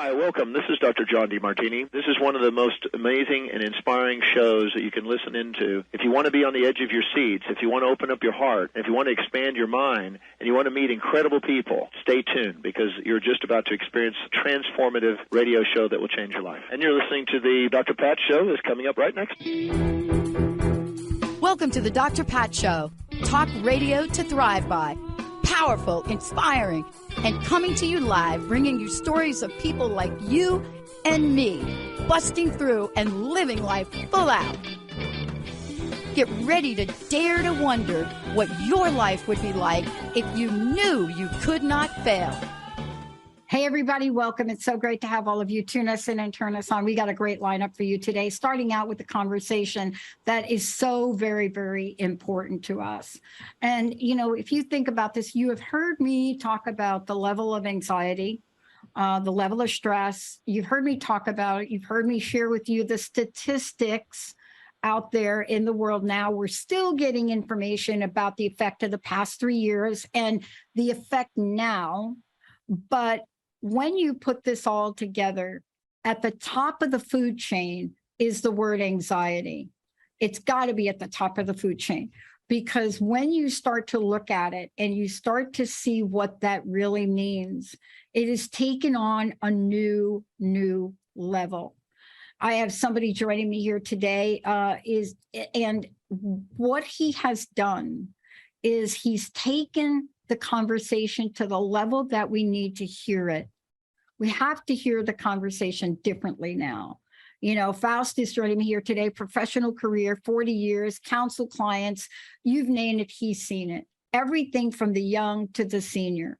Hi, welcome. This is Dr. John DeMartini. This is one of the most amazing and inspiring shows that you can listen into. If you want to be on the edge of your seats, if you want to open up your heart, if you want to expand your mind, and you want to meet incredible people, stay tuned because you're just about to experience a transformative radio show that will change your life. And you're listening to the Dr. Pat Show that's coming up right next. Welcome to the Dr. Pat Show. Talk radio to thrive by. Powerful, inspiring, and coming to you live, bringing you stories of people like you and me, busting through and living life full out. Get ready to dare to wonder what your life would be like if you knew you could not fail. Hey, everybody, welcome. It's so great to have all of you tune us in and turn us on. We got a great lineup for you today, starting out with the conversation that is so very, very important to us. And, you know, if you think about this, you have heard me talk about the level of anxiety, the level of stress. You've heard me talk about it. You've heard me share with you the statistics out there in the world now. We're still getting information about the effect of the past 3 years and the effect now. But when you put this all together, at the top of the food chain is the word anxiety. It's got to be at the top of the food chain, because when you start to look at it and you start to see what that really means, it is taken on a new level. I have somebody joining me here today, and what he has done is he's taken the conversation to the level that we need to hear it. We have to hear the conversation differently now. You know, Faust is joining me here today, professional career, 40 years, counsel clients, you've named it, he's seen it. Everything from the young to the senior.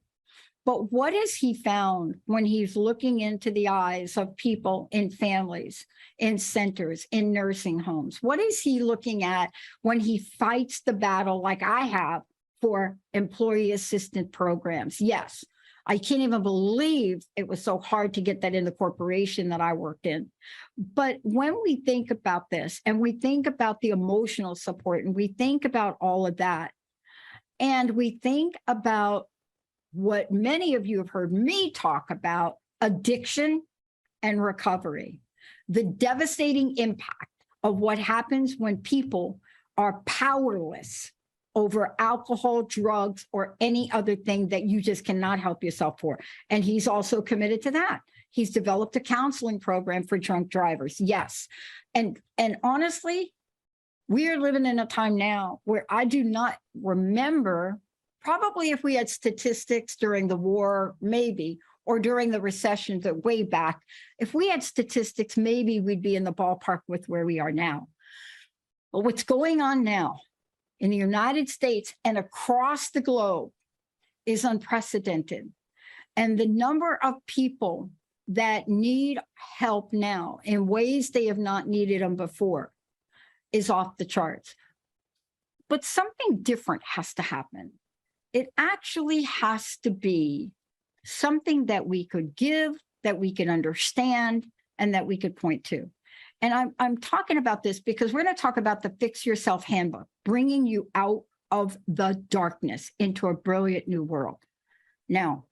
But what has he found when he's looking into the eyes of people in families, in centers, in nursing homes? What is he looking at when he fights the battle like I have for employee assistance programs? Yes, I can't even believe it was so hard to get that in the corporation that I worked in. But when we think about this and we think about the emotional support and we think about all of that, and we think about what many of you have heard me talk about, addiction and recovery, the devastating impact of what happens when people are powerless over alcohol, drugs, or any other thing that you just cannot help yourself for. And he's also committed to that. He's developed a counseling program for drunk drivers. Yes. And honestly, we are living in a time now where I do not remember, probably if we had statistics during the war, maybe, or during the recession that way back, if we had statistics, maybe we'd be in the ballpark with where we are now. But what's going on now in the United States and across the globe is unprecedented. And the number of people that need help now in ways they have not needed them before is off the charts. But something different has to happen. It actually has to be something that we could give, that we can understand, and that we could point to. And I'm talking about this because we're going to talk about the Fix Yourself Handbook, bringing you out of the darkness into a brilliant new world. Now,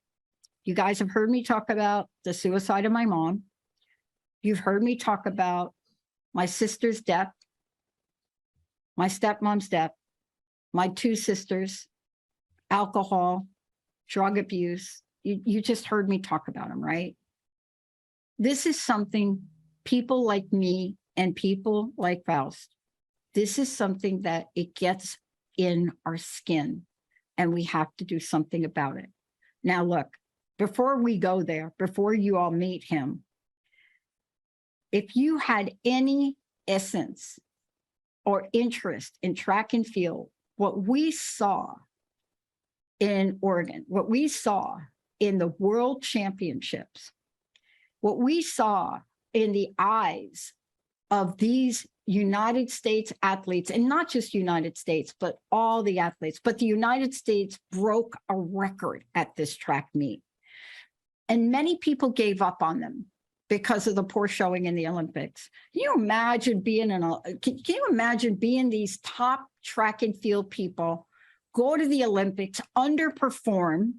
you guys have heard me talk about the suicide of my mom. You've heard me talk about my sister's death, my stepmom's death, my two sisters, alcohol, drug abuse. You just heard me talk about them, right? This is something people like me and people like Faust, this is something that it gets in our skin and we have to do something about it. Now, look, before we go there, before you all meet him, if you had any essence or interest in track and field, what we saw in Oregon, what we saw in the World Championships, what we saw in the eyes of these United States athletes, and not just United States, but all the athletes, but the United States broke a record at this track meet. And many people gave up on them because of the poor showing in the Olympics. Can you imagine being these top track and field people, go to the Olympics, underperform,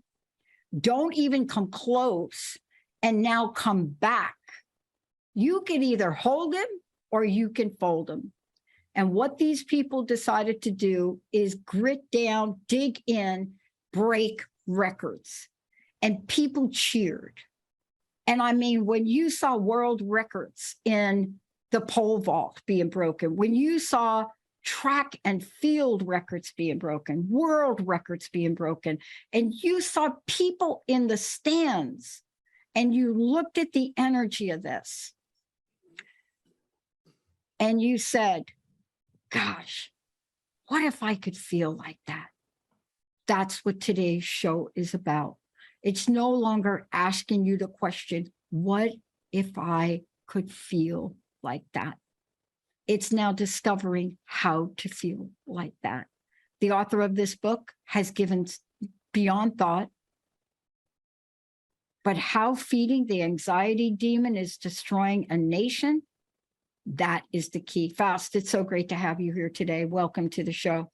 don't even come close, and now come back. You can either hold him or you can fold him. And what these people decided to do is grit down, dig in, break records. And people cheered. And I mean, when you saw world records in the pole vault being broken, when you saw track and field records being broken, world records being broken, and you saw people in the stands, and you looked at the energy of this, and you said, gosh, what if I could feel like that? That's what today's show is about. It's no longer asking you to question, what if I could feel like that? It's now discovering how to feel like that. The author of this book has given beyond thought, but how feeding the anxiety demon is destroying a nation, that is the key. Faust, it's so great to have you here today. Welcome to the show.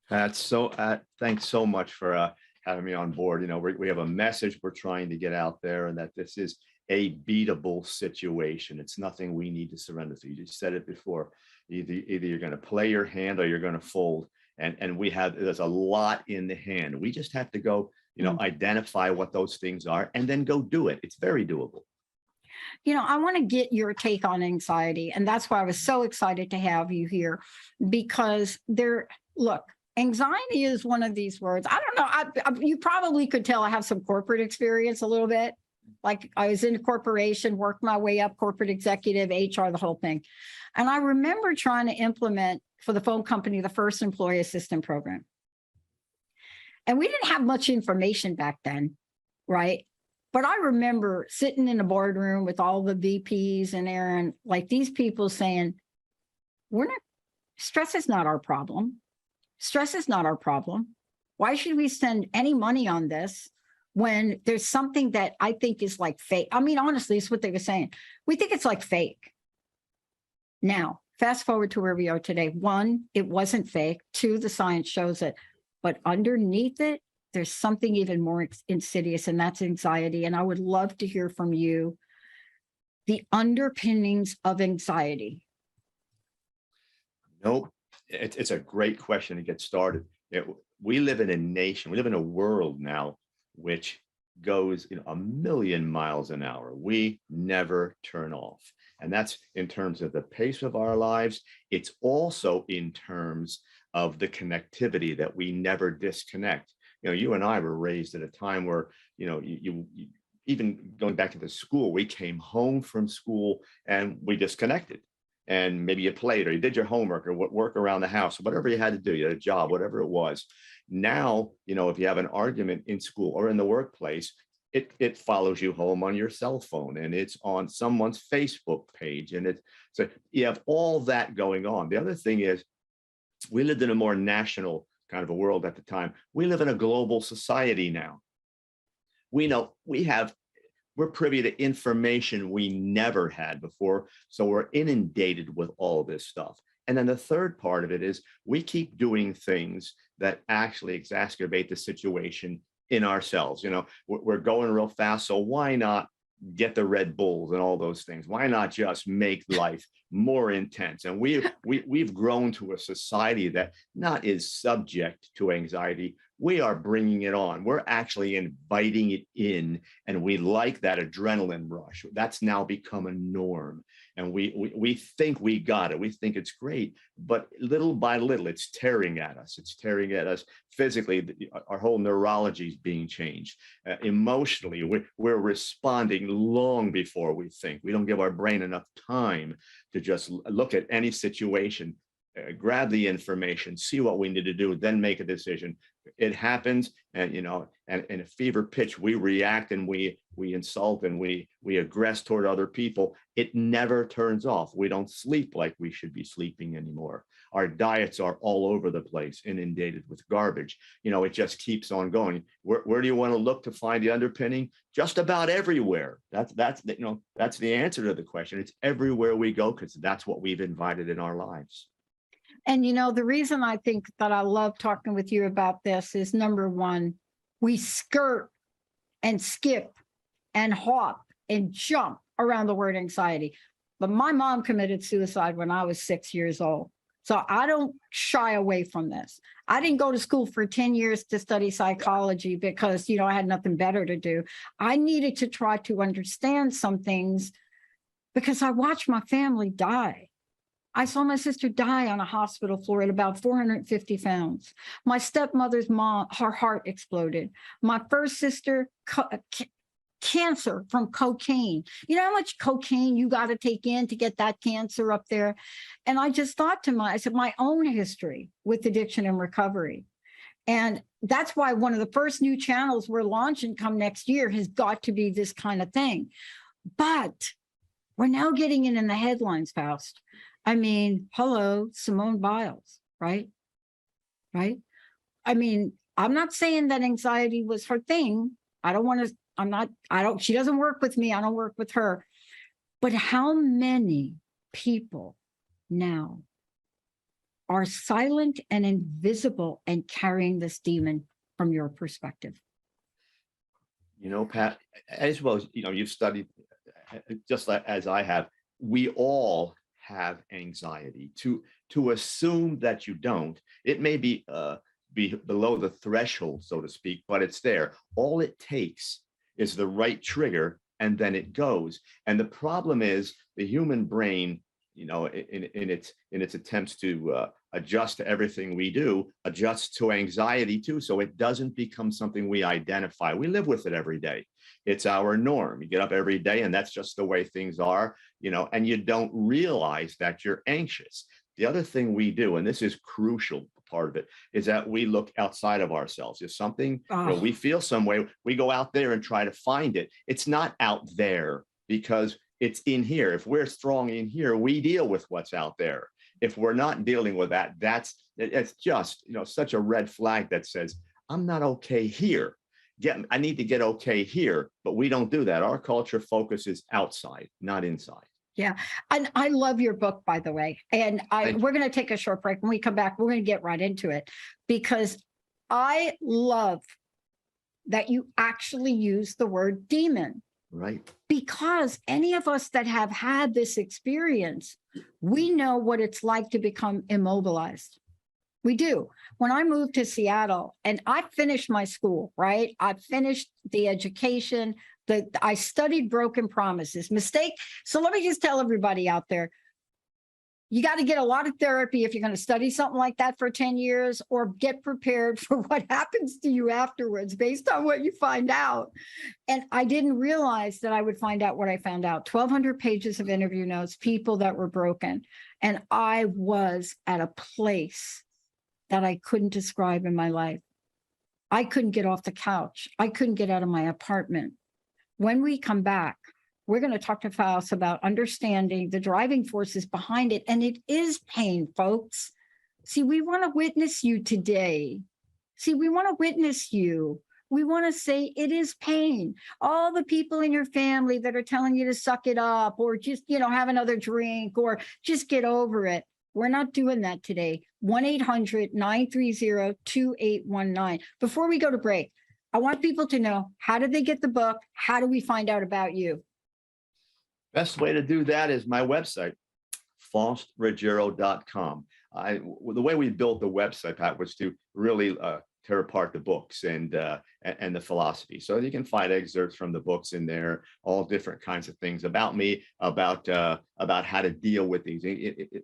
That's so, thanks so much for having me on board. You know, we have a message we're trying to get out there, and that this is a beatable situation. It's nothing we need to surrender to. You just said it before. Either you're going to play your hand or you're going to fold. And there's a lot in the hand. We just have to go, identify what those things are and then go do it. It's very doable. You know, I want to get your take on anxiety. And that's why I was so excited to have you here, because look, anxiety is one of these words. I don't know. You probably could tell I have some corporate experience a little bit. Like I was in a corporation, worked my way up, corporate executive, HR, the whole thing. And I remember trying to implement for the phone company, the first employee assistant program. And we didn't have much information back then, right? But I remember sitting in a boardroom with all the VPs and Aaron, like these people saying, stress is not our problem. Stress is not our problem. Why should we spend any money on this when there's something that I think is like fake? I mean, honestly, it's what they were saying. We think it's like fake. Now, fast forward to where we are today. One, it wasn't fake. Two, the science shows it. But underneath it, there's something even more insidious, and that's anxiety. And I would love to hear from you the underpinnings of anxiety. Nope. It's a great question to get started. We live in a nation, we live in a world now which goes a million miles an hour. We never turn off. And that's in terms of the pace of our lives. It's also in terms of the connectivity that we never disconnect. You and I were raised at a time where, you even going back to the school, we came home from school and we disconnected. And maybe you played or you did your homework or work around the house, whatever you had to do, you had a job, whatever it was. Now, if you have an argument in school or in the workplace, it follows you home on your cell phone, and it's on someone's Facebook page. And so you have all that going on. The other thing is, we lived in a more national kind of a world at the time. We live in a global society now. We know we're privy to information we never had before. So we're inundated with all this stuff. And then the third part of it is we keep doing things that actually exacerbate the situation in ourselves. We're going real fast. So why not get the Red Bulls and all those things? Why not just make life more intense? And we've grown to a society that not is subject to anxiety. We are bringing it on. We're actually inviting it in, and we like that adrenaline rush. That's now become a norm, and we think we got it. We think it's great, but little by little, it's tearing at us. It's tearing at us physically. Our whole neurology is being changed. Emotionally, we're responding long before we think. We don't give our brain enough time to just look at any situation, grab the information, see what we need to do, then make a decision. It happens, and in a fever pitch, we react and we insult and we aggress toward other people. It never turns off. We don't sleep like we should be sleeping anymore. Our diets are all over the place, inundated with garbage. It just keeps on going. Where do you want to look to find the underpinning? Just about everywhere. That's the answer to the question. It's everywhere we go, because that's what we've invited in our lives. And, the reason I think that I love talking with you about this is, number one, we skirt and skip and hop and jump around the word anxiety. But my mom committed suicide when I was 6 years old. So I don't shy away from this. I didn't go to school for 10 years to study psychology because, I had nothing better to do. I needed to try to understand some things because I watched my family die. I saw my sister die on a hospital floor at about 450 pounds. My stepmother's mom, her heart exploded. My first sister, cancer from cocaine. You know how much cocaine you got to take in to get that cancer up there? And I just thought to I said, my own history with addiction and recovery. And that's why one of the first new channels we're launching come next year has got to be this kind of thing. But we're now getting it in the headlines, Faust. I mean, hello, Simone Biles, right? Right? I mean, I'm not saying that anxiety was her thing. She doesn't work with me. I don't work with her. But how many people now are silent and invisible and carrying this demon from your perspective? Pat, as well as, you've studied just as I have, we all have anxiety. To assume that you don't, it may be below the threshold, so to speak, but it's there. All it takes is the right trigger, and then it goes. And the problem is the human brain, in its attempts to adjust to everything we do, adjusts to anxiety too, so it doesn't become something we identify. We live with it every day. It's our norm. You get up every day, and that's just the way things are, and you don't realize that you're anxious. The other thing we do, and this is crucial part of it, is that we look outside of ourselves. If something, we feel some way, we go out there and try to find it. It's not out there because it's in here. If we're strong in here, we deal with what's out there. If we're not dealing with that, it's just, such a red flag that says, I'm not okay here. I need to get okay here, but we don't do that. Our culture focuses outside, not inside. Yeah. And I love your book, by the way. And we're going to take a short break. When we come back, we're going to get right into it, because I love that you actually use the word demon. Right. Because any of us that have had this experience, we know what it's like to become immobilized. We do. When I moved to Seattle and I finished my school, right? I finished the education. I studied broken promises, mistake. So let me just tell everybody out there, you got to get a lot of therapy if you're going to study something like that for 10 years, or get prepared for what happens to you afterwards based on what you find out. And I didn't realize that I would find out what I found out. 1,200 pages of interview notes, people that were broken. And I was at a place that I couldn't describe in my life. I couldn't get off the couch. I couldn't get out of my apartment. When we come back, we're going to talk to Faust about understanding the driving forces behind it. And it is pain, folks. See, we want to witness you today. We want to witness you. We want to say it is pain. All the people in your family that are telling you to suck it up, or just, have another drink, or just get over it. We're not doing that today. 1-800-930-2819. Before we go to break, I want people to know, how did they get the book? How do we find out about you? Best way to do that is my website, FaustRuggiero.com. The way we built the website, Pat, was to really tear apart the books and the philosophy. So you can find excerpts from the books in there, all different kinds of things about me, about how to deal with these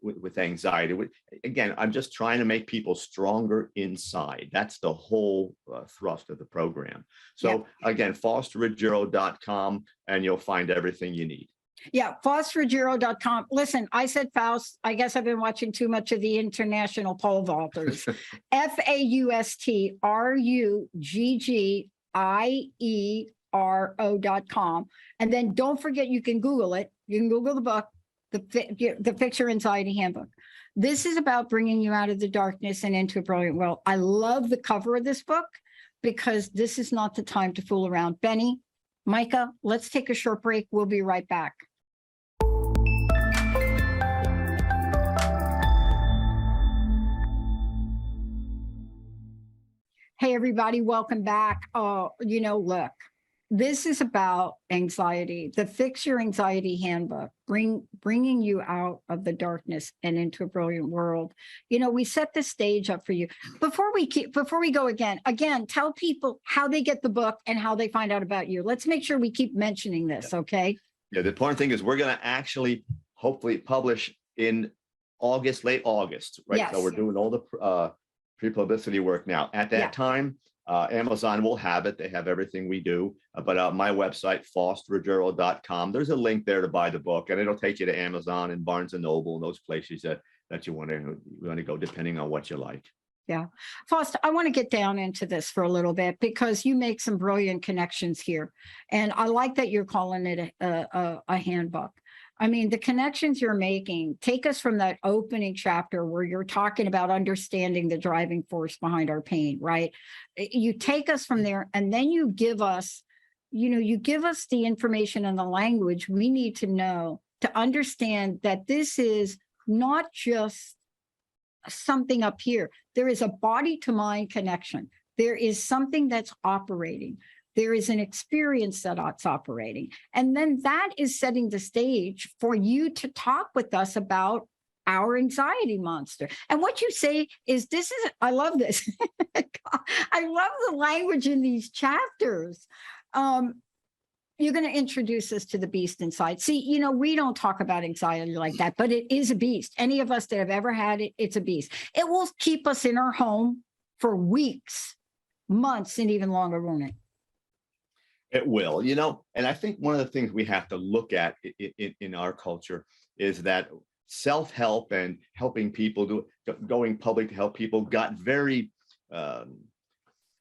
with anxiety. Again, I'm just trying to make people stronger inside. That's the whole thrust of the program. So again, FaustRuggiero.com, and you'll find everything you need. Yeah, FaustRuggiero.com. Listen, I said Faust. I guess I've been watching too much of the international pole vaulters. FaustRuggiero.com. And then don't forget, you can Google it. You can Google the book, the Fix Anxiety Handbook. This is about bringing you out of the darkness and into a brilliant world. I love the cover of this book, because this is not the time to fool around. Benny, Micah, let's take a short break. We'll be right back. Hey, everybody, welcome back. Look, This is about anxiety, the Fix Your Anxiety Handbook, bringing you out of the darkness and into a brilliant world. We set the stage up for you. Before we go again, tell people how they get the book and how they find out about you. Let's make sure we keep mentioning this, okay? Yeah, the important thing is we're going to actually hopefully publish in August, late August, right? Yes. So we're doing all the pre-publicity work now. At that time, Amazon will have it. They have everything we do. But my website, faustruggiero.com, there's a link there to buy the book, and it'll take you to Amazon and Barnes and Noble and those places that you want to go, depending on what you like. Yeah. Faust, I want to get down into this for a little bit because you make some brilliant connections here. And I like that you're calling it a handbook. I mean, the connections you're making take us from that opening chapter where you're talking about understanding the driving force behind our pain, right? You take us from there, and then you give us, the information and the language we need to know to understand that this is not just something up here. There is a body to mind connection. There is something that's operating. There is an experience that's operating. And then that is setting the stage for you to talk with us about our anxiety monster. And what you say is, I love this. I love the language in these chapters. You're going to introduce us to the beast inside. See, we don't talk about anxiety like that, but it is a beast. Any of us that have ever had it, it's a beast. It will keep us in our home for weeks, months, and even longer, won't it? It will, and I think one of the things we have to look at in our culture is that self-help and helping people, going public to help people, got very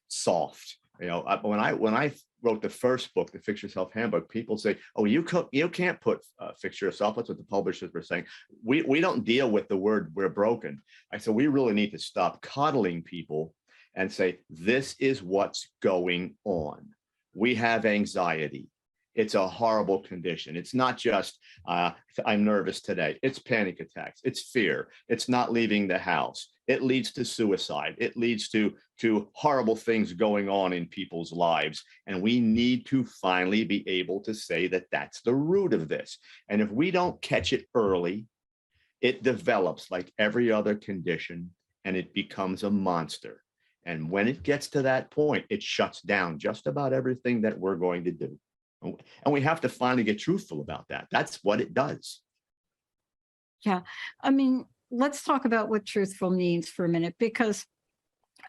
soft. When I wrote the first book, the Fix Yourself Handbook, people say, "Oh, you can't put fix yourself." That's what the publishers were saying. We don't deal with the word "we're broken." I said we really need to stop coddling people and say this is what's going on. We have anxiety. It's a horrible condition. It's not just I'm nervous today. It's panic attacks. It's fear. It's not leaving the house. It leads to suicide. It leads to horrible things going on in people's lives. And we need to finally be able to say that that's the root of this. And if we don't catch it early, it develops like every other condition, and it becomes a monster. And when it gets to that point, it shuts down just about everything that we're going to do. And we have to finally get truthful about that. That's what it does. Yeah. I mean, let's talk about what truthful means for a minute, because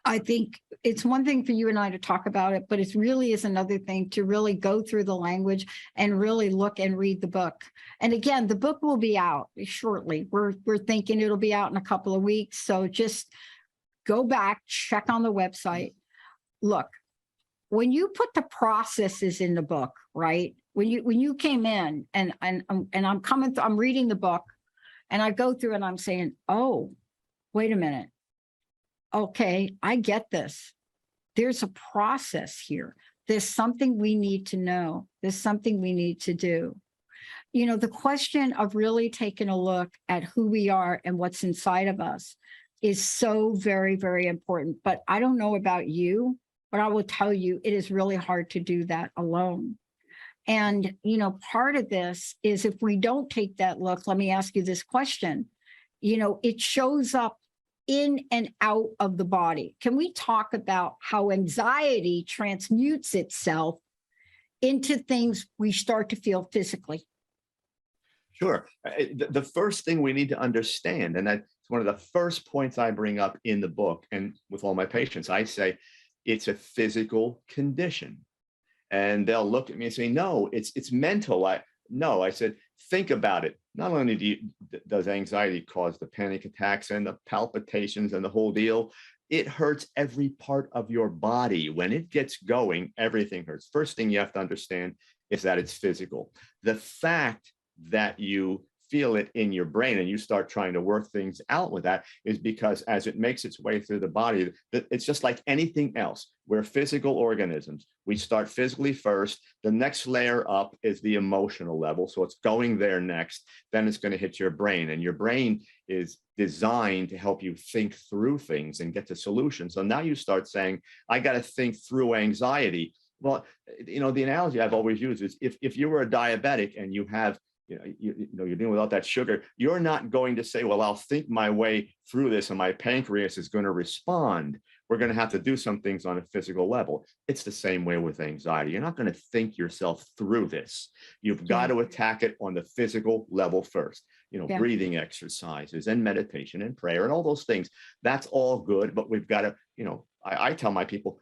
I think it's one thing for you and I to talk about it, but it really is another thing to really go through the language and really look and read the book. And again, the book will be out shortly. We're thinking it'll be out in a couple of weeks. So just go back, check on the website. Look, when you put the processes in the book, right? When you came in and I'm reading the book, and I go through and I'm saying, oh, wait a minute. Okay, I get this. There's a process here. There's something we need to know. There's something we need to do. The question of really taking a look at who we are and what's inside of us is so very, very important. But I don't know about you, but I will tell you, it is really hard to do that alone. And, part of this is if we don't take that look, let me ask you this question, it shows up in and out of the body. Can we talk about how anxiety transmutes itself into things we start to feel physically? Sure. The first thing we need to understand, and that's one of the first points I bring up in the book and with all my patients, I say it's a physical condition. And they'll look at me and say, no, it's mental. I said, think about it. Not only does anxiety cause the panic attacks and the palpitations and the whole deal, it hurts every part of your body. When it gets going, everything hurts. First thing you have to understand is that it's physical. The fact that you feel it in your brain and you start trying to work things out with that is because as it makes its way through the body, it's just like anything else. We're physical organisms. We start physically first. The next layer up is the emotional level. So it's going there next. Then it's going to hit your brain. And your brain is designed to help you think through things and get to solutions. So now you start saying, I got to think through anxiety. Well, the analogy I've always used is if you were a diabetic and you have, you're dealing with all that sugar, you're not going to say, well, I'll think my way through this and my pancreas is going to respond. We're going to have to do some things on a physical level. It's the same way with anxiety. You're not going to think yourself through this. You've got to attack it on the physical level first. Breathing exercises and meditation and prayer and all those things. That's all good, but we've got to, I tell my people,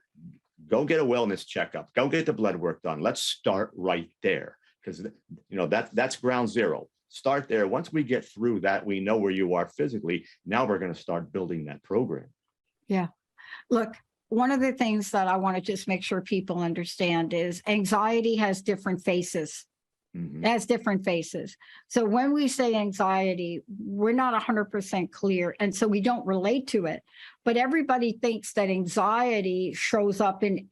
go get a wellness checkup, go get the blood work done. Let's start right there, because that's ground zero. Start there. Once we get through that, we know where you are physically. Now we're going to start building that program. Yeah. Look, one of the things that I want to just make sure people understand is anxiety has different faces. Mm-hmm. It has different faces. So when we say anxiety, we're not 100% clear. And so we don't relate to it. But everybody thinks that anxiety shows up in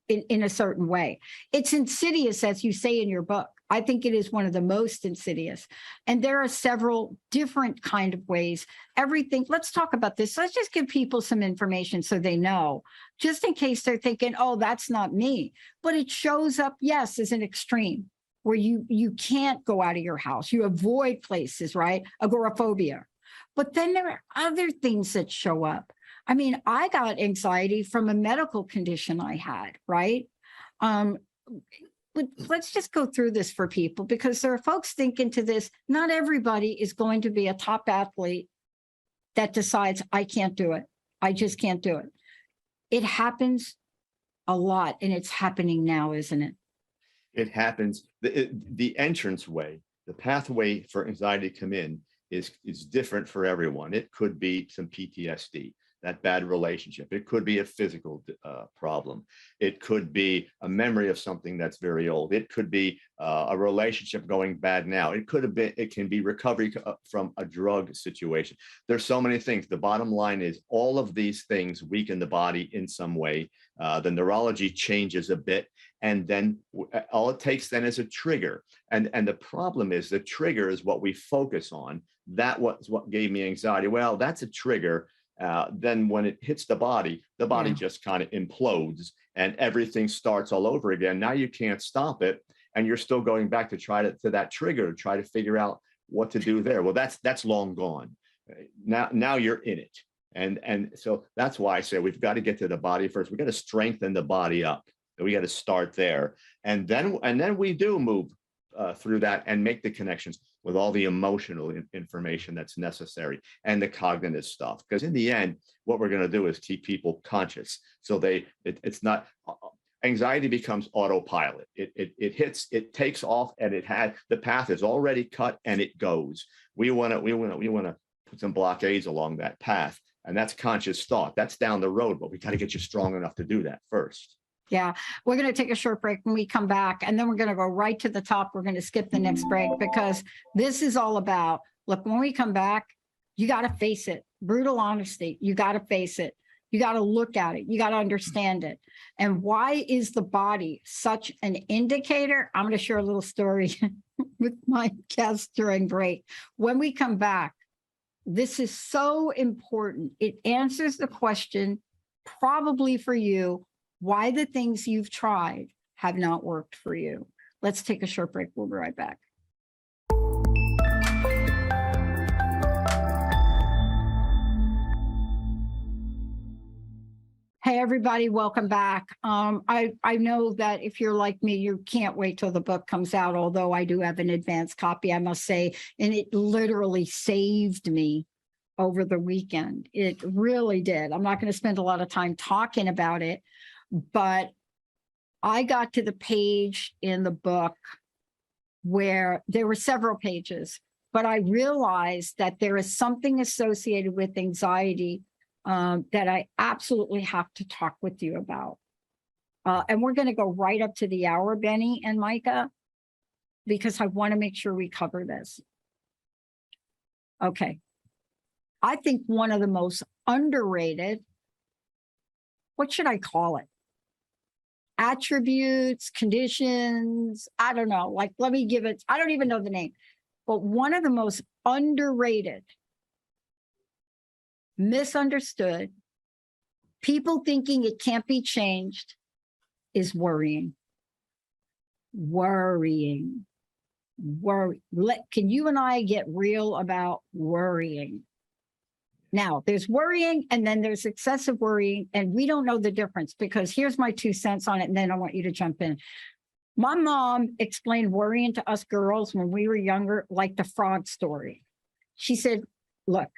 in a certain way. It's insidious, as you say in your book. I think it is one of the most insidious. And there are several different kind of ways. Everything, let's talk about this. Let's just give people some information so they know, just in case they're thinking, oh, that's not me. But it shows up, yes, as an extreme where you can't go out of your house. You avoid places, right? Agoraphobia. But then there are other things that show up. I mean, I got anxiety from a medical condition I had, right? But let's just go through this for people, because there are folks thinking to this. Not everybody is going to be a top athlete that decides, I can't do it. I just can't do it. It happens a lot, and it's happening now, isn't it? It happens. The entrance way, the pathway for anxiety to come in is different for everyone. It could be some PTSD, that bad relationship. It could be a physical problem. It could be a memory of something that's very old. It could be a relationship going bad now. It can be recovery from a drug situation. There's so many things. The bottom line is all of these things weaken the body in some way. The neurology changes a bit, and then all it takes then is a trigger. And the problem is the trigger is what we focus on. That was what gave me anxiety. Well, that's a trigger. Then when it hits the body just kind of implodes and everything starts all over again. Now you can't stop it, and you're still going back to that trigger to try to figure out what to do there. Well, that's long gone. Now you're in it, and so that's why I say we've got to get to the body first. We've got to strengthen the body up. We got to start there, and then we do move through that and make the connections with all the emotional information that's necessary and the cognitive stuff. Because in the end, what we're going to do is keep people conscious. So it's not, anxiety becomes autopilot. It takes off, and the path is already cut and it goes. We want to put some blockades along that path, and that's conscious thought. That's down the road, but we got to get you strong enough to do that first. Yeah, we're going to take a short break. When we come back, and then we're going to go right to the top. We're going to skip the next break, because this is all about, look, when we come back, you got to face it. Brutal honesty. You got to face it. You got to look at it. You got to understand it. And why is the body such an indicator? I'm going to share a little story with my guest during break. When we come back, this is so important. It answers the question, probably for you, why the things you've tried have not worked for you. Let's take a short break. We'll be right back. Hey, everybody, welcome back. I know that if you're like me, you can't wait till the book comes out, although I do have an advanced copy, I must say, and it literally saved me over the weekend. It really did. I'm not going to spend a lot of time talking about it, but I got to the page in the book where there were several pages, but I realized that there is something associated with anxiety that I absolutely have to talk with you about. And we're going to go right up to the hour, Benny and Micah, because I want to make sure we cover this. Okay. I think one of the most underrated, what should I call it? Attributes, conditions, I don't know. Like, let me give it, I don't even know the name. But one of the most underrated, misunderstood, people thinking it can't be changed, is worrying. Worrying. Can you and I get real about worrying? Now, there's worrying and then there's excessive worrying, and we don't know the difference, because here's my 2 cents on it, and then I want you to jump in. My mom explained worrying to us girls when we were younger, like the frog story. She said, look,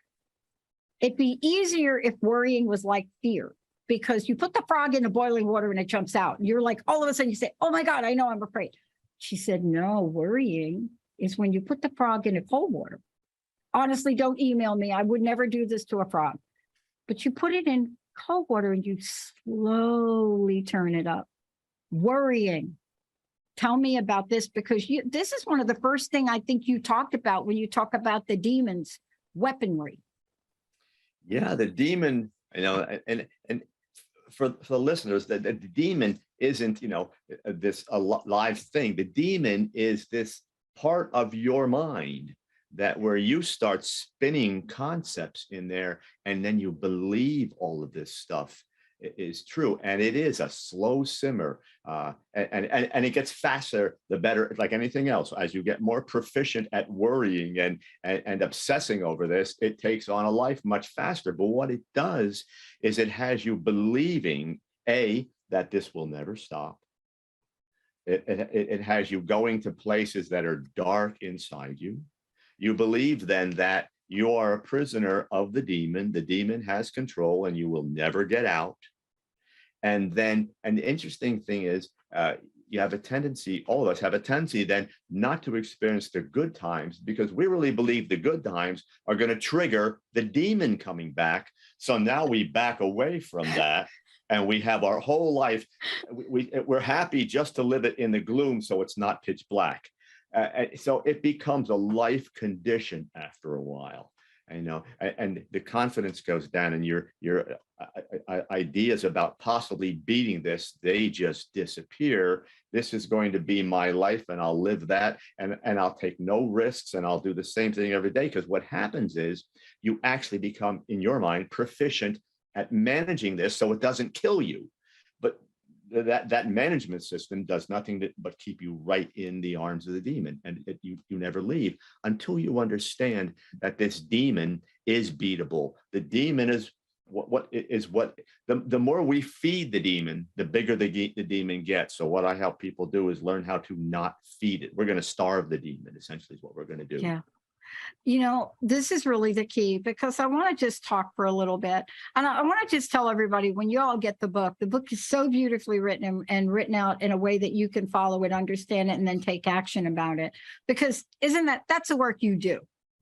it'd be easier if worrying was like fear, because you put the frog in the boiling water and it jumps out. And you're like, all of a sudden you say, oh my God, I know, I'm afraid. She said, no, worrying is when you put the frog in the cold water. Honestly, don't email me. I would never do this to a frog. But you put it in cold water and you slowly turn it up. Worrying. Tell me about this, because this is one of the first thing I think you talked about when you talk about the demons' weaponry. Yeah, the demon, and for the listeners, that the demon isn't, this a live thing. The demon is this part of your mind that where you start spinning concepts in there, and then you believe all of this stuff is true, and it is a slow simmer, and it gets faster the better. Like anything else, as you get more proficient at worrying and obsessing over this, it takes on a life much faster. But what it does is it has you believing that this will never stop. It has you going to places that are dark inside you. You believe then that you are a prisoner of the demon. The demon has control and you will never get out. And the interesting thing is, you have a tendency, all of us have a tendency then not to experience the good times, because we really believe the good times are going to trigger the demon coming back. So now we back away from that. And we have our whole life, we're happy just to live it in the gloom so it's not pitch black. So it becomes a life condition after a while, and the confidence goes down, and your ideas about possibly beating this, they just disappear. This is going to be my life, and I'll live that, and I'll take no risks, and I'll do the same thing every day. Because what happens is you actually become, in your mind, proficient at managing this so it doesn't kill you. But that management system does nothing but keep you right in the arms of the demon, and you never leave until you understand that this demon is beatable. The demon is the more we feed the demon, the bigger the demon gets. So what I help people do is learn how to not feed it. We're going to starve the demon, essentially, is what we're going to do. Yeah. This is really the key, because I want to just talk for a little bit. And I want to just tell everybody, when you all get the book is so beautifully written and written out in a way that you can follow it, understand it, and then take action about it. Because that's the work you do.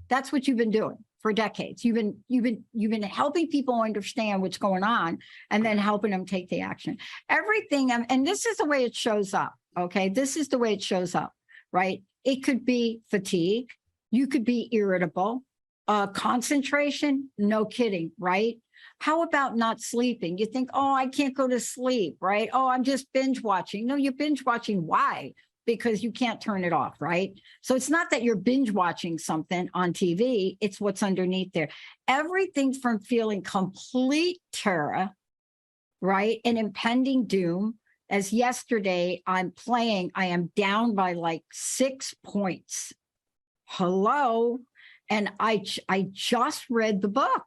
That's what you've been doing for decades. You've been helping people understand what's going on and then helping them take the action. Everything, and this is the way it shows up. Okay. This is the way it shows up, right? It could be fatigue. You could be irritable, concentration, no kidding, right? How about not sleeping? You think, oh, I can't go to sleep, right? Oh, I'm just binge watching. No, you're binge watching. Why? Because you can't turn it off, right? So it's not that you're binge watching something on TV, it's what's underneath there. Everything from feeling complete terror, right? And impending doom. As yesterday, I am down by like 6 points. Hello. And I just read the book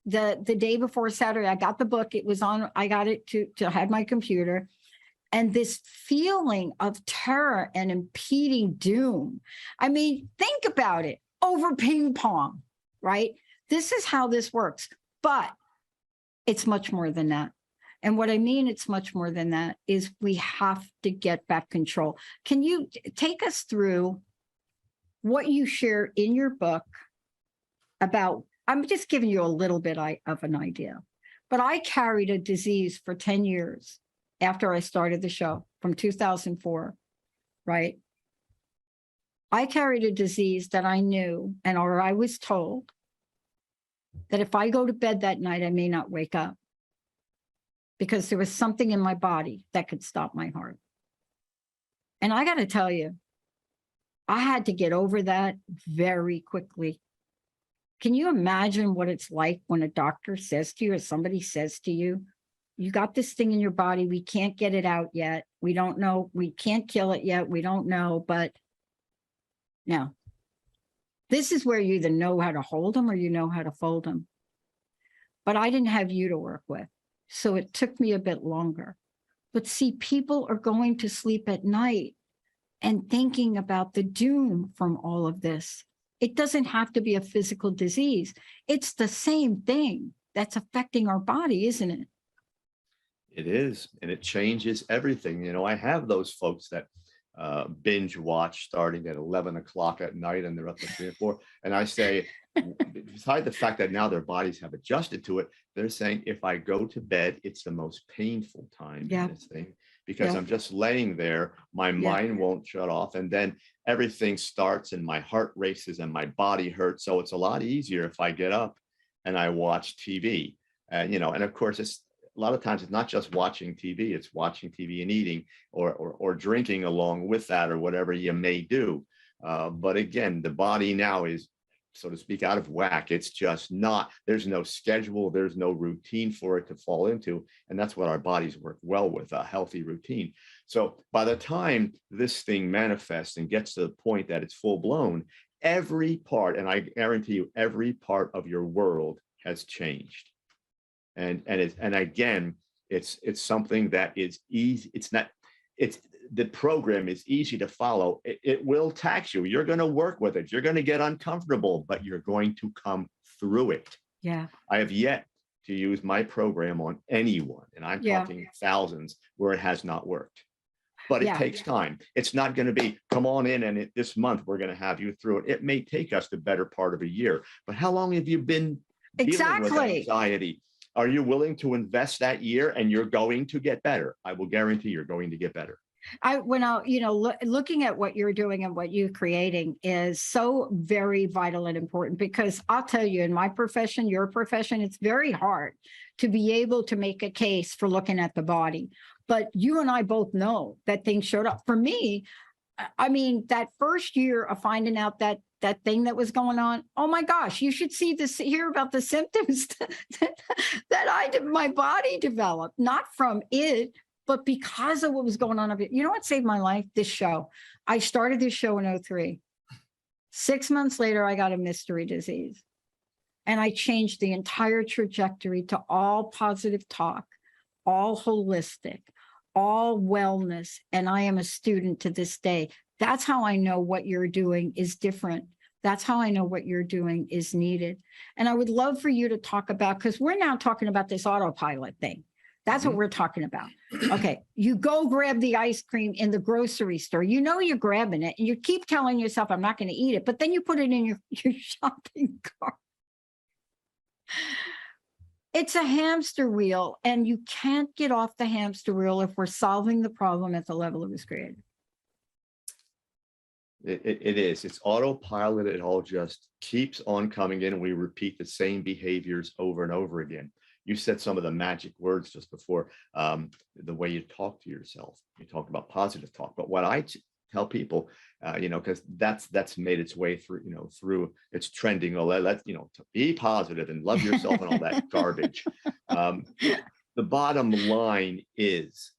the day before Saturday. I got the book. It was on, I got it to have my computer. And this feeling of terror and impending doom. I mean, think about it, over ping pong, right? This is how this works, but it's much more than that. And what I mean, it's much more than that, is we have to get back control. Can you take us through what you share in your book about, I'm just giving you a little bit of an idea, but I carried a disease for 10 years after I started the show, from 2004, right? I carried a disease that I knew, or I was told, that if I go to bed that night, I may not wake up, because there was something in my body that could stop my heart. And I got to tell you, I had to get over that very quickly. Can you imagine what it's like when a doctor says to you, or somebody says to you, you got this thing in your body. We can't get it out yet. We don't know. We can't kill it yet. We don't know. But now, this is where you either know how to hold them or you know how to fold them. But I didn't have you to work with. So it took me a bit longer. But see, people are going to sleep at night and thinking about the doom from all of this. It doesn't have to be a physical disease. It's the same thing that's affecting our body, isn't it? It is, and it changes everything. You know, I have those folks that binge watch starting at 11 o'clock at night and they're up to 3 or 4. And I say, beside the fact that now their bodies have adjusted to it, they're saying, if I go to bed, it's the most painful time in this thing, because I'm just laying there, my mind won't shut off, and then everything starts and my heart races and my body hurts. So it's a lot easier if I get up and I watch TV. And, you know, and of course, it's a lot of times it's not just watching TV, it's watching TV and eating or drinking along with that or whatever you may do. But again, the body now is, so to speak, out of whack. It's just not, there's no schedule, there's no routine for it to fall into. And that's what our bodies work well with, a healthy routine. So by the time this thing manifests and gets to the point that it's full blown, every part, and I guarantee you, every part of your world has changed. And again, it's something that is easy. The program is easy to follow. It will tax you. You're going to work with it. You're going to get uncomfortable, but you're going to come through it. Yeah. I have yet to use my program on anyone, and I'm talking thousands, where it has not worked. But it takes time. It's not going to be, come on in and this month we're going to have you through it. It may take us the better part of a year. But how long have you been dealing with anxiety? Are you willing to invest that year, and you're going to get better? I will guarantee you're going to get better. Looking at what you're doing and what you're creating is so very vital and important, because I'll tell you, in my profession, your profession, it's very hard to be able to make a case for looking at the body. But you and I both know that things showed up. For me, I mean, that first year of finding out that thing that was going on, oh my gosh, you should hear about the symptoms that my body developed, not from it, but because of what was going on. You know what saved my life? This show. I started this show in 2003. 6 months later, I got a mystery disease. And I changed the entire trajectory to all positive talk, all holistic, all wellness. And I am a student to this day. That's how I know what you're doing is different. That's how I know what you're doing is needed. And I would love for you to talk about, because we're now talking about this autopilot thing. That's what we're talking about. Okay, you go grab the ice cream in the grocery store. You know you're grabbing it, and you keep telling yourself, I'm not going to eat it, but then you put it in your shopping cart. It's a hamster wheel, and you can't get off the hamster wheel if we're solving the problem at the level it was created. It is. It's autopilot. It all just keeps on coming in, and we repeat the same behaviors over and over again. You said some of the magic words just before, the way you talk to yourself. You talk about positive talk. But what I tell people, because that's made its way through, through it's trending. Let's, to be positive and love yourself and all that garbage. The bottom line is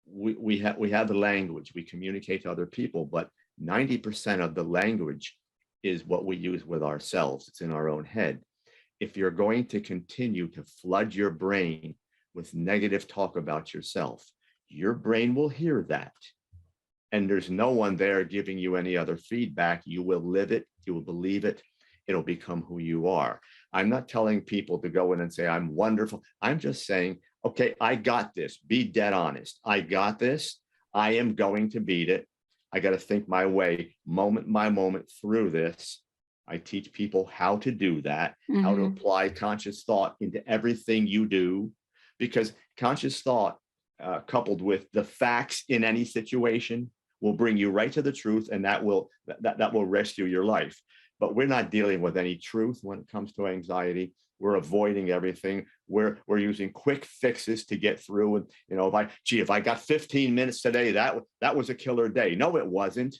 we have the language. We communicate to other people, but 90% of the language is what we use with ourselves. It's in our own head. If you're going to continue to flood your brain with negative talk about yourself, your brain will hear that. And there's no one there giving you any other feedback. You will live it. You will believe it. It'll become who you are. I'm not telling people to go in and say, I'm wonderful. I'm just saying, okay, I got this. Be dead honest. I got this. I am going to beat it. I got to think my way moment by moment through this. I teach people how to do that, how to apply conscious thought into everything you do, because conscious thought coupled with the facts in any situation will bring you right to the truth, and that will rescue your life. But we're not dealing with any truth when it comes to anxiety. We're avoiding everything. We're using quick fixes to get through. And if I got 15 minutes today, that was a killer day. No, it wasn't.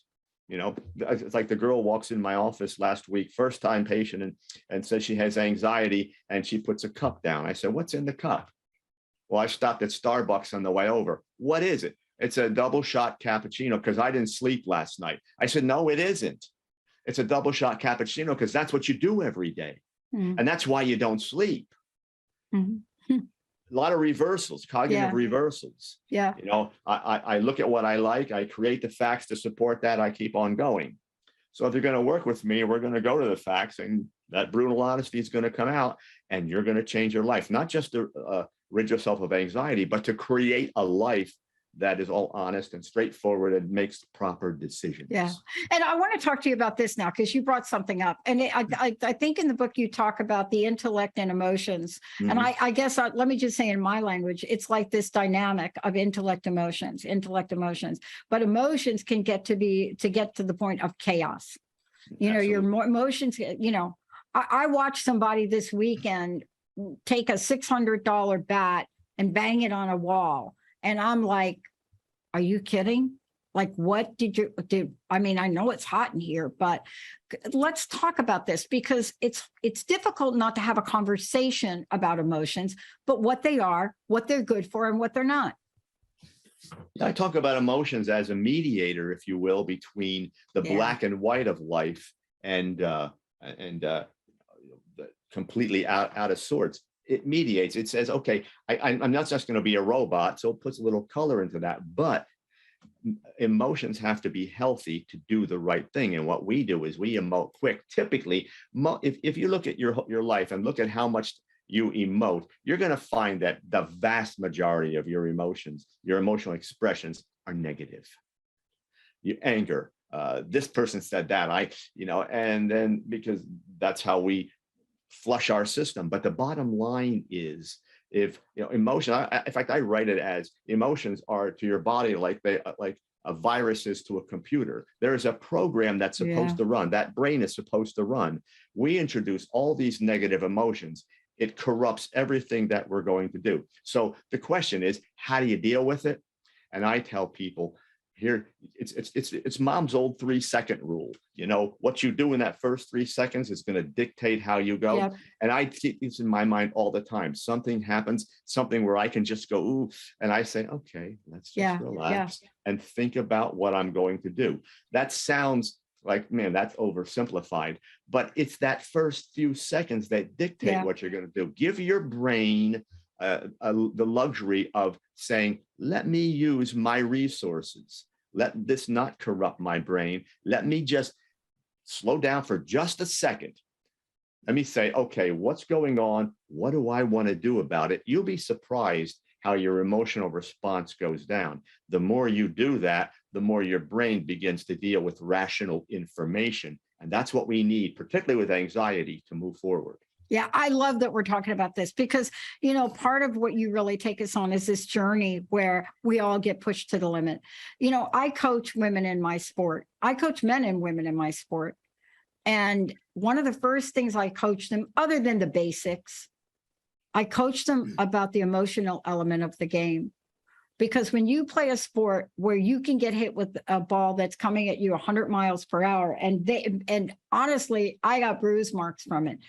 It's like the girl walks in my office last week, first time patient, and says she has anxiety, and she puts a cup down. I said, what's in the cup? Well, I stopped at Starbucks on the way over. What is it? It's a double shot cappuccino because I didn't sleep last night. I said, no, it isn't. It's a double shot cappuccino because that's what you do every day. Mm. And that's why you don't sleep. Mm-hmm. A lot of reversals, cognitive reversals. Yeah. You know, I look at what I like. I create the facts to support that. I keep on going. So if you're going to work with me, we're going to go to the facts, and that brutal honesty is going to come out, and you're going to change your life, not just to rid yourself of anxiety, but to create a life that is all honest and straightforward and makes proper decisions. Yeah. And I want to talk to you about this now, because you brought something up. And I think in the book you talk about the intellect and emotions. Mm-hmm. And I guess, let me just say in my language, it's like this dynamic of intellect, emotions. But emotions can get to the point of chaos. You know, your emotions, you know, I watched somebody this weekend take a $600 bat and bang it on a wall. And I'm like, are you kidding? Like, what did you do? I mean, I know it's hot in here, but let's talk about this, because it's difficult not to have a conversation about emotions, but what they are, what they're good for, and what they're not. I talk about emotions as a mediator, if you will, between the black and white of life and completely out of sorts. It mediates. It says, okay, I'm not just going to be a robot, so it puts a little color into that. But emotions have to be healthy to do the right thing. And what we do is we emote quick. Typically, if you look at your life and look at how much you emote, you're going to find that the vast majority of your emotions, your emotional expressions, are negative. You anger. This person said that. And then because that's how we flush our system. But the bottom line is, if emotion, in fact, I write it as emotions are to your body like a virus is to a computer. There is a program that's supposed to run. That brain is supposed to run. We introduce all these negative emotions. It corrupts everything that we're going to do. So the question is, how do you deal with it? And I tell people, here, it's mom's old 3-second rule. You know, what you do in that first 3 seconds is going to dictate how you go. Yep. And I keep this in my mind all the time. Something happens, something where I can just go, ooh, and I say, okay, let's just relax and think about what I'm going to do. That sounds like, man, that's oversimplified, but it's that first few seconds that dictate what you're going to do. Give your brain the luxury of saying, let me use my resources. Let this not corrupt my brain. Let me just slow down for just a second. Let me say, okay, what's going on? What do I want to do about it? You'll be surprised how your emotional response goes down. The more you do that, the more your brain begins to deal with rational information. And that's what we need, particularly with anxiety, to move forward. Yeah, I love that we're talking about this, because, you know, part of what you really take us on is this journey where we all get pushed to the limit. You know, I coach women in my sport. I coach men and women in my sport. And one of the first things I coach them, other than the basics, I coach them about the emotional element of the game. Because when you play a sport where you can get hit with a ball that's coming at you 100 miles per hour, and honestly, I got bruise marks from it.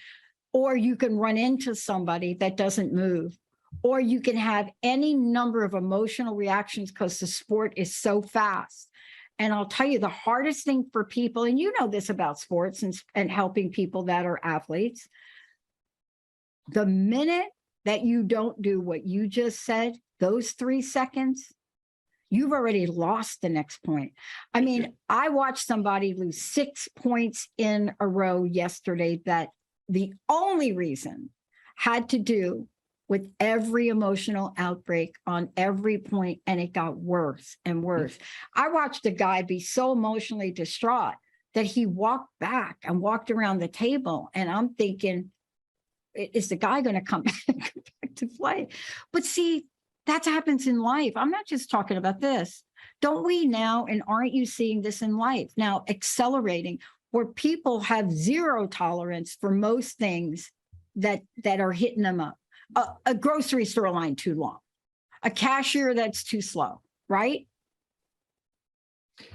Or you can run into somebody that doesn't move, or you can have any number of emotional reactions because the sport is so fast. And I'll tell you, the hardest thing for people, and you know this about sports and helping people that are athletes, the minute that you don't do what you just said, those 3 seconds, you've already lost the next point. I mean, I watched somebody lose 6 points in a row yesterday that the only reason had to do with every emotional outbreak on every point, and it got worse and worse. I watched a guy be so emotionally distraught that he walked back and walked around the table, and I'm thinking, is the guy going to come back to play? But see, that happens in life. I'm not just talking about this. Don't we now, and aren't you seeing this in life now, accelerating, where people have zero tolerance for most things that are hitting them up? A grocery store line too long, a cashier that's too slow, right?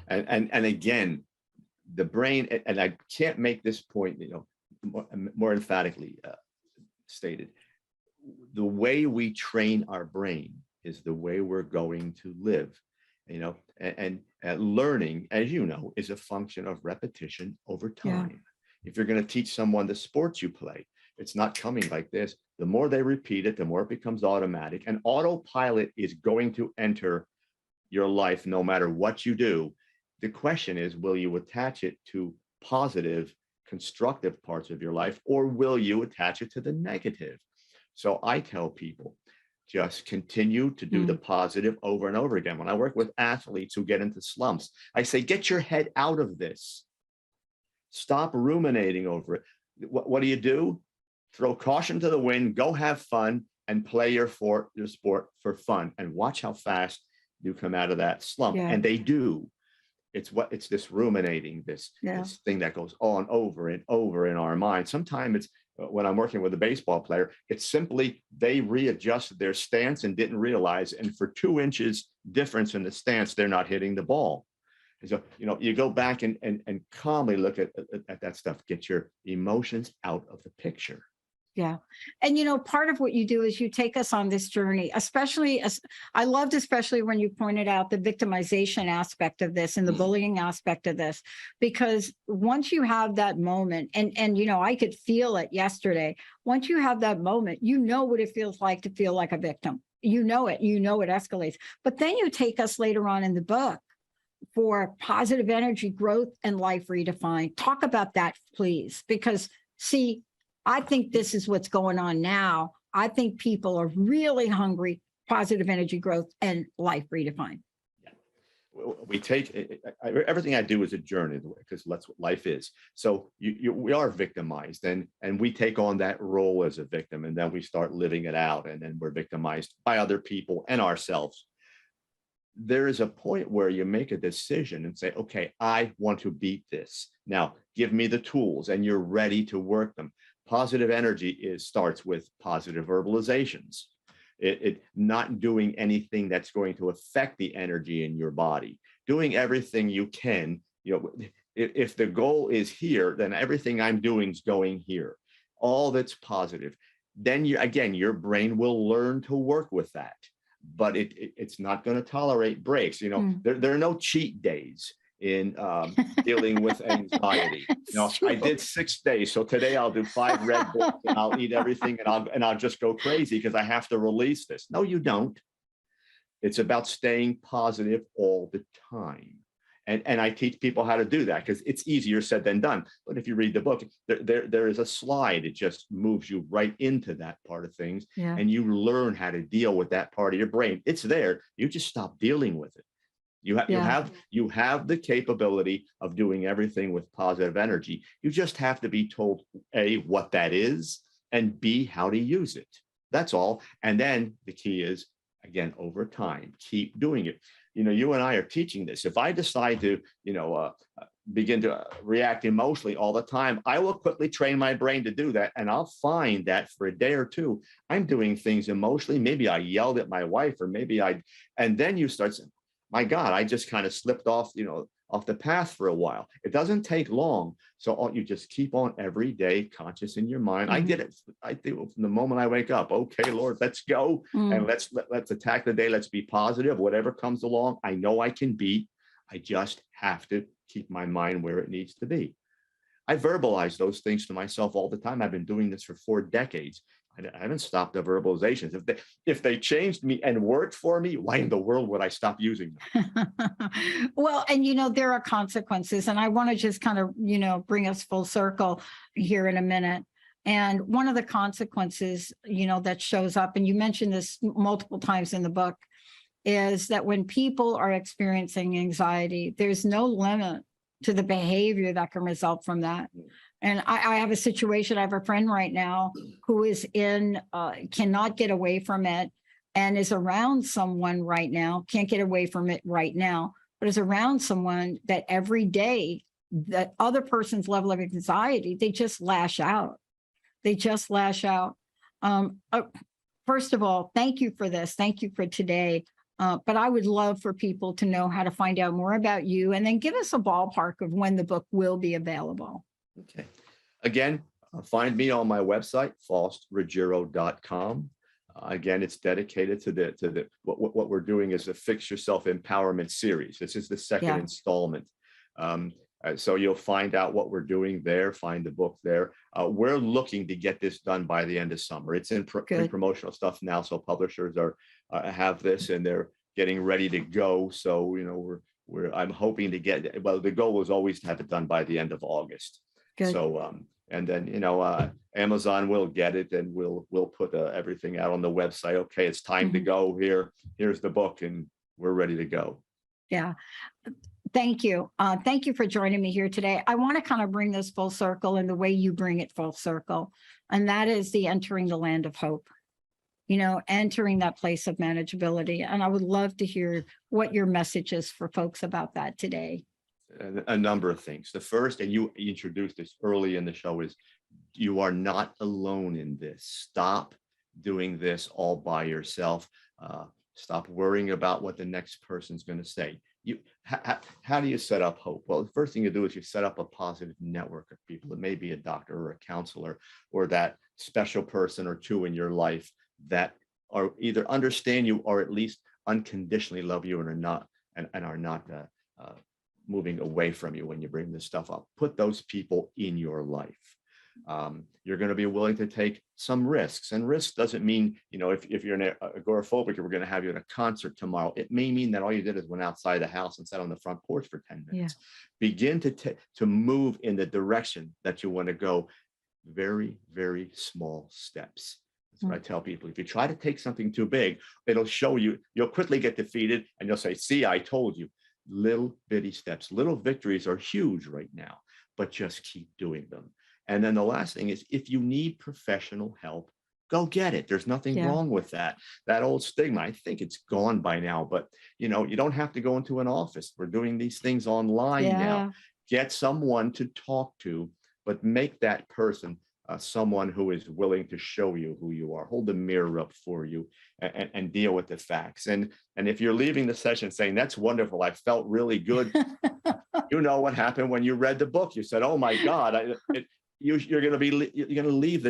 And again, the brain, and I can't make this point, more emphatically stated. the way we train our brain is the way we're going to live, and learning, as you know, is a function of repetition over time. If you're going to teach someone the sports you play, it's not coming like this. The more they repeat it, the more it becomes automatic, and autopilot is going to enter your life no matter what you do. The question is, will you attach it to positive, constructive parts of your life, or will you attach it to the negative? So I tell people, just continue to do the positive over and over again. When I work with athletes who get into slumps, I say, get your head out of this. Stop ruminating over it. What do? Throw caution to the wind, go have fun, and play your sport for fun, and watch how fast you come out of that slump. And they do. It's this ruminating, this thing that goes on over and over in our mind. Sometimes it's when I'm working with a baseball player, it's simply they readjusted their stance and didn't realize, and for 2 inches difference in the stance, they're not hitting the ball. And so, you go back and calmly look at that stuff, get your emotions out of the picture. Yeah. And, part of what you do is you take us on this journey, especially I loved, especially when you pointed out the victimization aspect of this and the bullying aspect of this, because once you have that moment, and I could feel it yesterday, once you have that moment, what it feels like to feel like a victim. It escalates. But then you take us later on in the book for positive energy, growth, and life redefined. Talk about that, please, because see, I think this is what's going on now. I think people are really hungry, positive energy growth and life redefined. We take everything I do is a journey, because that's what life is. So we are victimized, and we take on that role as a victim, and then we start living it out, and then we're victimized by other people and ourselves. There is a point where you make a decision and say, okay, I want to beat this. Now, give me the tools, and you're ready to work them. Positive energy starts with positive verbalizations. It not doing anything that's going to affect the energy in your body, doing everything you can. If the goal is here, then everything I'm doing is going here. All that's positive. Then your brain will learn to work with that, but it's not going to tolerate breaks. There are no cheat days in dealing with anxiety. I did 6 days, so today I'll do 5 Red Bulls and I'll eat everything and I'll just go crazy because I have to release this. No, you don't. It's about staying positive all the time. And I teach people how to do that because it's easier said than done. But if you read the book, there is a slide. It just moves you right into that part of things. And you learn how to deal with that part of your brain. It's there. You just stop dealing with it. You have the capability of doing everything with positive energy. You just have to be told, A, what that is, and B, how to use it. That's all. And then the key is, again, over time, keep doing it. You and I are teaching this. If I decide to, begin to react emotionally all the time, I will quickly train my brain to do that. And I'll find that for a day or two, I'm doing things emotionally. Maybe I yelled at my wife, or and then you start saying, my God, I just kind of slipped off, off the path for a while. It doesn't take long. So you just keep on every day, conscious in your mind. I get it. I do from the moment I wake up. Okay, Lord, let's go. And let's attack the day. Let's be positive. Whatever comes along, I know I can beat. I just have to keep my mind where it needs to be. I verbalize those things to myself all the time. I've been doing this for 4 decades. I haven't stopped the verbalizations. If they changed me and worked for me, why in the world would I stop using them? Well, and there are consequences, and I want to just kind of, bring us full circle here in a minute. And one of the consequences, that shows up, and you mentioned this multiple times in the book, is that when people are experiencing anxiety, there's no limit to the behavior that can result from that. And I have a situation, I have a friend right now who is cannot get away from it, and is around someone right now, can't get away from it right now, but is around someone that every day, that other person's level of anxiety, they just lash out. First of all, thank you for this. Thank you for today. But I would love for people to know how to find out more about you, and then give us a ballpark of when the book will be available. Okay. Again, find me on my website, faustruggiero.com. Again, it's dedicated to what we're doing is the Fix Yourself Empowerment series. This is the second installment. So you'll find out what we're doing there, find the book there. We're looking to get this done by the end of summer. It's in pre-promotional stuff now, so publishers have this and they're getting ready to go. So, you know, I'm hoping to get, well, the goal was always to have it done by the end of August. Good. So, and then, you know, Amazon will get it and we'll put everything out on the website. Okay, it's time to go here. Here's the book and we're ready to go. Yeah. Thank you. Thank you for joining me here today. I want to kind of bring this full circle in the way you bring it full circle. And that is the entering the land of hope, you know, entering that place of manageability. And I would love to hear what your message is for folks about that today. A number of things. The first, and you introduced this early in the show, is you are not alone in this. Stop doing this all by yourself. Stop worrying about what the next person's going to say. How do you set up hope? Well, the first thing you do is you set up a positive network of people. It may be a doctor or a counselor or that special person or two in your life that are either understand you or at least unconditionally love you and are not moving away from you when you bring this stuff up. Put those people in your life. You're going to be willing to take some risks, and risk doesn't mean, you know, if you're an agoraphobic, we're going to have you at a concert tomorrow. It may mean that all you did is went outside the house and sat on the front porch for 10 minutes. Yeah. Begin to move in the direction that you want to go. Very, very small steps. That's what I tell people. If you try to take something too big, it'll show you, you'll quickly get defeated and you'll say, see, I told you. Little bitty steps, little victories are huge right now, but just keep doing them. And then the last thing is, if you need professional help, go get it. There's nothing wrong with that. That old stigma, I think it's gone by now, but you know, you don't have to go into an office. We're doing these things online now. Get someone to talk to, but make that person someone who is willing to show you who you are, hold the mirror up for you and deal with the facts. And if you're leaving the session saying, that's wonderful, I felt really good. You know what happened when you read the book. You said, oh my God, you're going to leave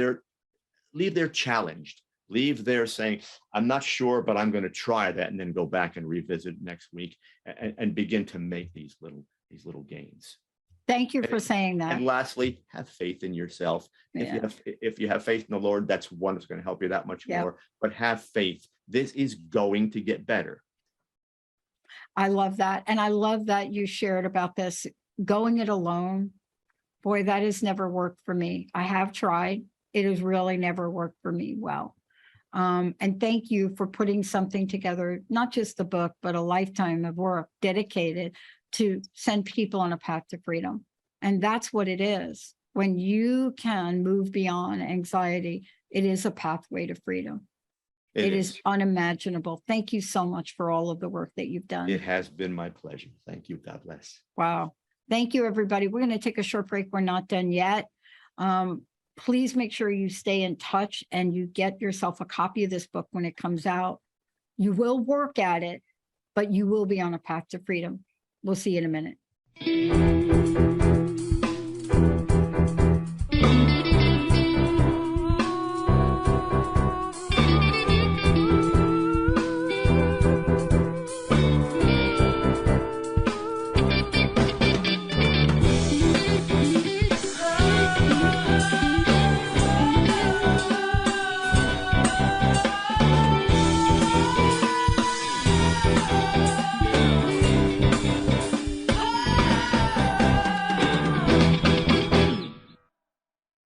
there challenged, leave there saying, I'm not sure, but I'm going to try that, and then go back and revisit next week and begin to make these little gains. Thank you for saying that. And lastly, have faith in yourself. If you have faith in the Lord, that's one that's going to help you that much more. But have faith. This is going to get better. I love that. And I love that you shared about this. Going it alone, boy, that has never worked for me. I have tried. It has really never worked for me well. And thank you for putting something together, not just the book, but a lifetime of work dedicated to send people on a path to freedom. And that's what it is. When you can move beyond anxiety, it is a pathway to freedom. It is unimaginable. Thank you so much for all of the work that you've done. It has been my pleasure. Thank you. God bless. Wow. Thank you, everybody. We're going to take a short break. We're not done yet. Please make sure you stay in touch and you get yourself a copy of this book when it comes out. You will work at it, but you will be on a path to freedom. We'll see you in a minute.